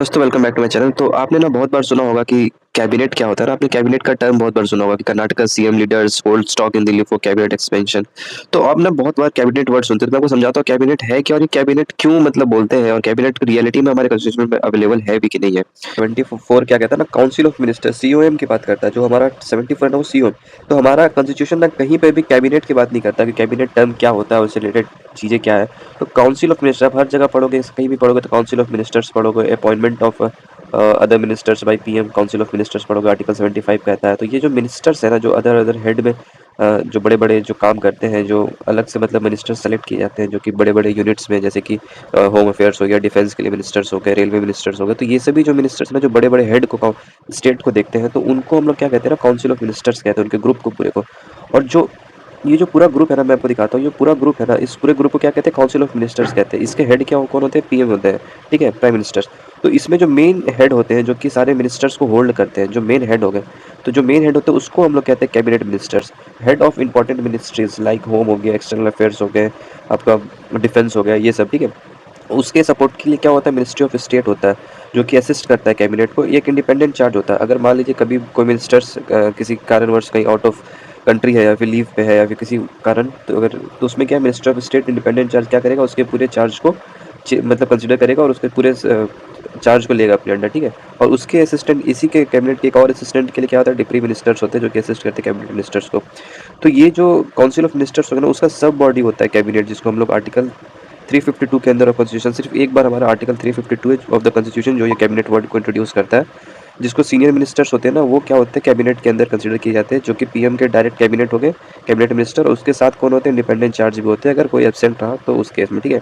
दोस्तों welcome back to my channel. तो आपने ना बहुत बार सुना होगा कि कैबिनेट क्या होता है ना। आपने कैबिनेट का टर्म बहुत बार सुना होगा कि Karnataka CM leaders hold stock in Delhi for cabinet expansion. तो आप ना बहुत बार कैबिनेट वर्ड सुनते हैं, तो मैं आपको समझाता हूँ कैबिनेट है क्या और ये कैबिनेट क्यों मतलब बोलते हैं और कैबिनेट रियलिटी में हमारे कॉन्स्टिट्यूशन में अवेलेबल है भी कि नहीं है। 74 क्या कहता है ना, काउंसिल ऑफ मिनिस्टर सीओएम की बात करता है। जो हमारा 74 है वो सीओएम। तो हमारा कॉन्स्टिट्यूशन ना कहीं पे भी कैबिनेट की बात नहीं करता कि कैबिनेट टर्म क्या होता है, उससे रिलेटेड चीजें क्या है। तो काउंसिल ऑफ मिनिस्टर आप हर जगह पढ़ोगे, कहीं भी पढ़ोगे तो काउंसिल ऑफ मिनिस्टर्स पढ़ोगे, appointment of other ministers by PM, council of ministers पढ़ोगे, आर्टिकल 75 कहता है। तो ये जो मिनिस्टर्स है ना, जो अदर अदर हेड में जो बड़े बड़े जो काम करते हैं, जो अलग से मतलब मिनिस्टर सेलेक्ट किए जाते हैं, जो कि बड़े बड़े यूनिट्स में, जैसे कि होम अफेयर्स हो गया, डिफेंस के लिए मिनिस्टर्स हो गए, रेलवे मिनिस्टर्स हो गए। तो ये सभी जो मिनिस्टर्स ना, जो बड़े बड़े हेड को स्टेट को देखते हैं, तो उनको हम लोग क्या कहते हैं ना, काउंसिल ऑफ मिनिस्टर्स कहते हैं, उनके ग्रुप को पूरे को। और जो ये जो पूरा ग्रुप है ना, मैं आपको दिखाता हूँ, ये पूरा ग्रुप है ना, इस पूरे ग्रुप को क्या कहते हैं, काउंसिल ऑफ मिनिस्टर्स कहते हैं। इसके हेड क्या कौन होते हैं, पीएम होते हैं, ठीक है, प्राइम मिनिस्टर। तो इसमें जो मेन हेड होते हैं, जो कि सारे मिनिस्टर्स को होल्ड करते हैं, जो मेन हेड हो गए, तो जो मेन हेड होते हैं उसको हम लोग कहते हैं cabinet ministers. Head of important ministries like home हो गया, एक्सटर्नल अफेयर्स हो गए, आपका डिफेंस हो गया, ये सब, ठीक है। उसके सपोर्ट के लिए क्या होता है, मिनिस्ट्री ऑफ स्टेट होता है, जो कि असिस्ट करता है कैबिनेट को। ये एक इंडिपेंडेंट चार्ज होता है। अगर मान लीजिए कभी कोई मिनिस्टर्स किसी कारणवश कहीं आउट ऑफ कंट्री है, या फिर लीव पे है, या फिर किसी कारण, तो अगर तो उसमें क्या है, minister of state independent charge क्या करेगा, उसके पूरे चार्ज को मतलब कंसिडर करेगा और उसके पूरे चार्ज को लेगा अपने अंडर, ठीक है। और उसके असिस्टेंट, इसी के कैबिनेट के एक और असिस्टेंट के लिए क्या होता है, डिप्टी मिनिस्टर्स होते हैं, जो कि असिस्ट करते हैं कैबिनेट मिनिस्टर्स को। तो ये जो काउंसिल ऑफ मिनिस्टर्स होगा ना, उसका सब बॉडी होता है कैबिनेट, जिसको हम लोग आर्टिकल 352 के अंदर ऑफ कॉन्स्टिट्यूशन, सिर्फ एक बार हमारा आर्टिकल 352 ऑफ द कॉन्स्टिट्यूशन जो ये कैबिनेट वर्ड को इंट्रोड्यूस करता है। जिसको सीनियर मिनिस्टर्स होते हैं ना, वो क्या होते हैं, कैबिनेट के अंदर कंसीडर किए जाते हैं, जो कि पीएम के डायरेक्ट कैबिनेट हो गए, कैबिनेट मिनिस्टर। और उसके साथ कौन होते हैं, इंडिपेंडेंट चार्ज भी होते हैं, अगर कोई एब्सेंट रहा तो उस केस में, ठीक है।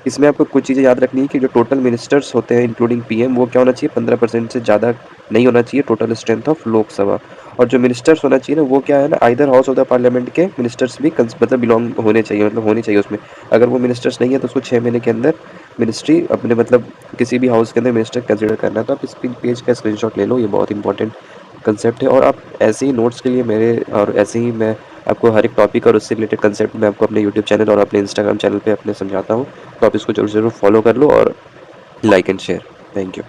इसमें आपको कुछ चीज़ें याद रखनी है कि जो टोटल मिनिस्टर्स होते हैं इंक्लूडिंग पीएम, वो क्या होना चाहिए, 15% से ज़्यादा नहीं होना चाहिए टोटल स्ट्रेंथ ऑफ लोकसभा। और जो मिनिस्टर्स होना चाहिए ना, वो क्या है ना, either house of the parliament के मिनिस्टर्स भी मतलब बिलोंग होने चाहिए, मतलब होनी चाहिए उसमें। अगर वो मिनिस्टर्स नहीं है तो उसको 6 महीने के अंदर मिनिस्ट्री अपने मतलब किसी भी हाउस के अंदर मिनिस्टर कंसिडर करना है। तो आप इस पेज का स्क्रीनशॉट ले लो, ये बहुत इंपॉर्टेंट कंसेप्ट है। और आप ऐसे ही नोट्स के लिए मेरे, और ऐसे ही मैं आपको हर एक टॉपिक और उससे रिलेटेड कंसेप्ट मैं आपको अपने यूट्यूब चैनल और अपने इंस्टाग्राम चैनल पे अपने समझाता हूँ। तो आप इसको जरूर जरूर फॉलो कर लो और like and share. Thank you.